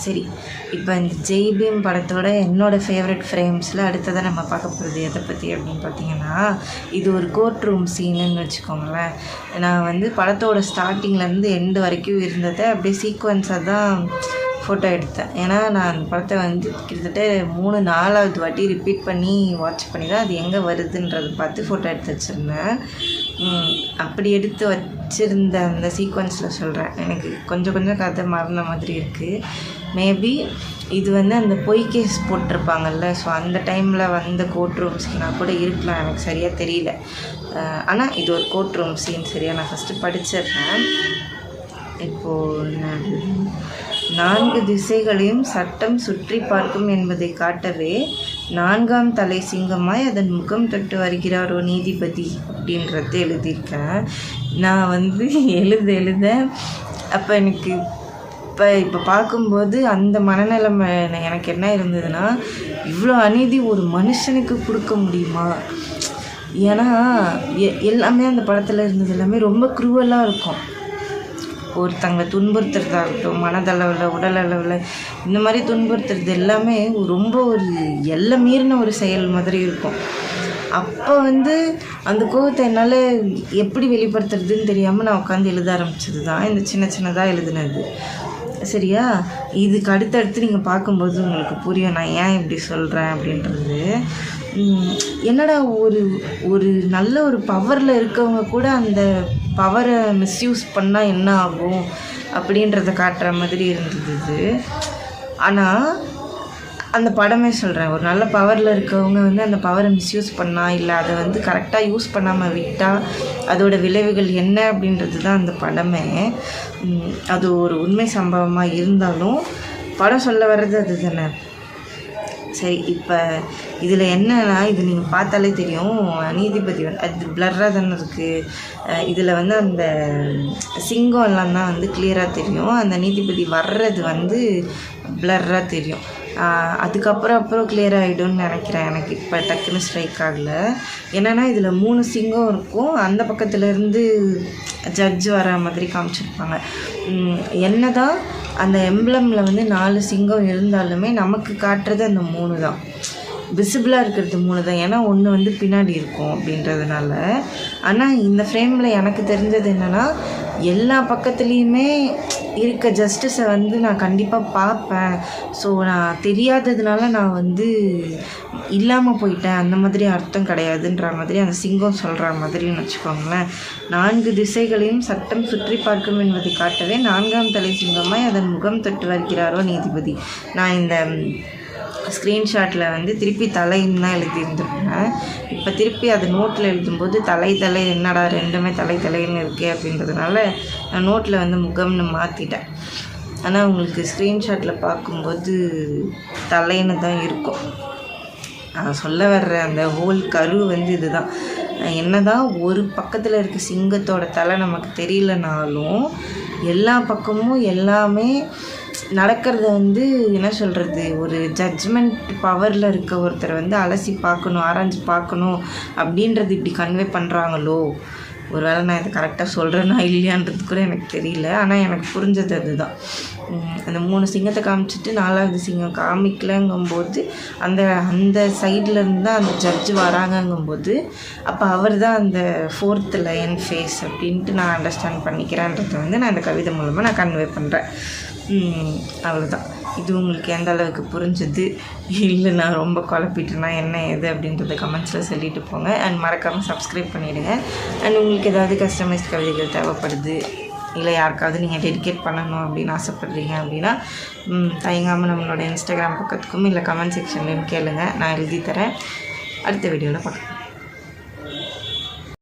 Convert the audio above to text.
சரி, இப்போ இந்த ஜெய் பீம் படத்தோட என்னோடய ஃபேவரட் ஃப்ரேம்ஸில் அடுத்ததாக நம்ம பார்க்க போகிறது எதை பற்றி அப்படின்னு பார்த்தீங்கன்னா, இது ஒரு கோர்ட் ரூம் சீனுன்னு வச்சுக்கோங்களேன். நான் வந்து படத்தோட ஸ்டார்டிங்லேருந்து எண்டு வரைக்கும் இருந்ததை அப்படியே சீக்வன்ஸாக தான் ஃபோட்டோ எடுத்தேன். ஏன்னா நான் அந்த படத்தை வந்து கிட்டத்தட்ட 3-4வது வாட்டி ரிப்பீட் பண்ணி வாட்ச் பண்ணி தான் அது எங்கே வருதுன்றதை பார்த்து ஃபோட்டோ எடுத்து வச்சுருந்தேன். அப்படி எடுத்து வச்சுருந்த அந்த சீக்வன்ஸில் சொல்கிறேன். எனக்கு கொஞ்சம் கதை மறந்த மாதிரி இருக்குது. மேபி இது வந்து அந்த பொய் கேஸ் போட்டிருப்பாங்கல்ல, ஸோ அந்த டைமில் வந்த கோர்ட் ரூம் சீனாக கூட இருக்கலாம், எனக்கு சரியாக தெரியல. ஆனால் இது ஒரு கோர்ட் ரூம் சீன். சரியா, நான் ஃபஸ்ட்டு படிச்சிடுறேன். இப்போது 4 திசைகளையும் சட்டம் சுற்றி பார்க்கும் என்பதை காட்டவே 4ஆம் தலை சிங்கமாய் அதன் முகம் தொட்டு வருகிறாரோ நீதிபதி அப்படின்றது எழுதியிருக்கேன். நான் வந்து எழுத அப்போ எனக்கு இப்போ பார்க்கும்போது அந்த மனநிலைமை எனக்கு என்ன இருந்ததுன்னா, இவ்வளோ அநீதி ஒரு மனுஷனுக்கு கொடுக்க முடியுமா? ஏன்னா எல்லாமே அந்த படத்தில் இருந்தது எல்லாமே ரொம்ப குரூவலாக இருக்கும். ஒருத்தங்களை துன்புறுத்துறதாகட்டும், மனதளவில் உடல் அளவில் இந்த மாதிரி துன்புறுத்துறது எல்லாமே ரொம்ப ஒரு எல்லை மீறின ஒரு செயல் மாதிரி இருக்கும். அப்போ வந்து அந்த கோவத்தை என்னால் எப்படி வெளிப்படுத்துறதுன்னு தெரியாமல் நான் உட்காந்து எழுத ஆரம்பிச்சது தான் இந்த சின்னதாக எழுதுனது. சரியா, இதுக்கு அடுத்தடுத்து நீங்கள் பார்க்கும்போது உங்களுக்கு புரியும் நான் ஏன் இப்படி சொல்கிறேன் அப்படின்றது. என்னடா ஒரு நல்ல ஒரு பவரில் இருக்கவங்க கூட அந்த பவரை மிஸ்யூஸ் பண்ணால் என்ன ஆகும் அப்படின்றத காட்டுற மாதிரி இருந்தது. ஆனால் அந்த படமே சொல்கிறேன், ஒரு நல்ல பவரில் இருக்கவங்க வந்து அந்த பவரை மிஸ்யூஸ் பண்ணால், இல்லை அதை வந்து கரெக்டாக யூஸ் பண்ணாமல் விட்டால் அதோட விளைவுகள் என்ன அப்படின்றது தான் அந்த படமே. அது ஒரு உண்மை சம்பவமாக இருந்தாலும் படம் சொல்ல வர்றது அது தானே. சரி, இப்போ இதில் என்னன்னா, இது நீங்கள் பார்த்தாலே தெரியும், நீதிபதி வந்து அது பிளர்ராக தானே இருக்குது. இதில் வந்து அந்த சிங்கம் எல்லாம் தான் வந்து கிளியராக தெரியும். அந்த நீதிபதி வர்றது வந்து பிளர்ராக தெரியும். அதுக்கப்புறம் கிளியர் ஆகிடும்னு நினைக்கிறேன். எனக்கு இப்போ டக்குன்னு ஸ்ட்ரைக் ஆகலை. என்னென்னா இதில் 3 சிங்கம் இருக்கும். அந்த பக்கத்துலேருந்து ஜட்ஜ் வர மாதிரி காமிச்சிருப்பாங்க. என்ன தான் அந்த எம்ப்ளமில் வந்து 4 சிங்கம் இருந்தாலுமே நமக்கு காட்டுறது அந்த 3 தான், விசிபிளாக இருக்கிறது 3 தான். ஏன்னா ஒன்று வந்து பின்னாடி இருக்கும் அப்படின்றதுனால. ஆனால் இந்த ஃப்ரேமில் எனக்கு தெரிஞ்சது என்னென்னா, எல்லா பக்கத்துலேயுமே இருக்க ஜஸ்டிஸை வந்து நான் கண்டிப்பாக பார்ப்பேன். ஸோ நான் தெரியாததுனால நான் வந்து இல்லாமல் போயிட்டேன் அந்த மாதிரி அர்த்தம் கிடையாதுன்ற மாதிரி அந்த சிங்கம் சொல்கிற மாதிரின்னு வச்சுக்கோங்களேன். 4 திசைகளையும் சட்டம் சுற்றி பார்க்கும் என்பதை காட்டவே 4ஆம் தலை சிங்கமாய் அதன் முகம் தொட்டு வருகிறாரோ நீதிபதி. நான் இந்த ஸ்க்ரீன்ஷாட்டில் வந்து திருப்பி தலைன்னு தான் எழுதியிருந்துருக்கேன். இப்போ திருப்பி அது நோட்டில் எழுதும்போது தலை என்னடா ரெண்டுமே தலைன்னு இருக்கே அப்படின்றதுனால நான் நோட்டில் வந்து முகம்னு மாற்றிட்டேன். ஆனால் உங்களுக்கு ஸ்க்ரீன்ஷாட்டில் பார்க்கும்போது தலைன்னு தான் இருக்கும். நான் சொல்ல வர்ற அந்த ஹோல் கரு வந்து இதுதான். என்ன தான் ஒரு பக்கத்தில் இருக்க சிங்கத்தோட தலை நமக்கு தெரியலனாலும் எல்லா பக்கமும் எல்லாமே நடக்கிறத வந்து என்ன சொல்கிறது, ஒரு ஜட்ஜ்மெண்ட் பவரில் இருக்க ஒருத்தரை வந்து அலசி பார்க்கணும், ஆராய்ஞ்சு பார்க்கணும் அப்படின்றது இப்படி கன்வே பண்ணுறாங்களோ. ஒரு வேளை நான் இதை கரெக்டாக சொல்கிறேன்னா இல்லையான்றது கூட எனக்கு தெரியல. ஆனால் எனக்கு புரிஞ்சது அதுதான். அந்த 3 சிங்கத்தை காமிச்சிட்டு 4வது சிங்கம் காமிக்கலங்கும்போது அந்த சைட்லேருந்து தான் அந்த ஜட்ஜு வராங்கங்கும்போது அப்போ அவர் தான் அந்த 4th லைன் ஃபேஸ் அப்படின்ட்டு நான் அண்டர்ஸ்டாண்ட் பண்ணிக்கிறேன்றதை வந்து நான் இந்த கவிதை மூலமாக நான் கன்வே பண்ணுறேன். அவ்வளோதான். இது உங்களுக்கு எந்த அளவுக்கு புரிஞ்சுது, இல்லை நான் ரொம்ப குழப்பிட்டேன்னா என்ன ஏது அப்படின்றத கமெண்ட்ஸில் சொல்லிட்டு போங்க. அண்ட் மறக்காமல் சப்ஸ்கிரைப் பண்ணிவிடுங்க. அண்ட் உங்களுக்கு ஏதாவது கஸ்டமைஸ்ட் கவிதைகள் தேவைப்படுது, இல்லை யாருக்காவது நீங்கள் டெடிகேட் பண்ணணும் அப்படின்னு ஆசைப்பட்றீங்க அப்படின்னா தயங்காமல் நம்மளோட இன்ஸ்டாகிராம் பக்கத்துக்கும் இல்லை கமெண்ட் செக்ஷன்லேயும் கேளுங்க, நான் எழுதி தரேன். அடுத்த வீடியோவில் பார்க்கலாம்.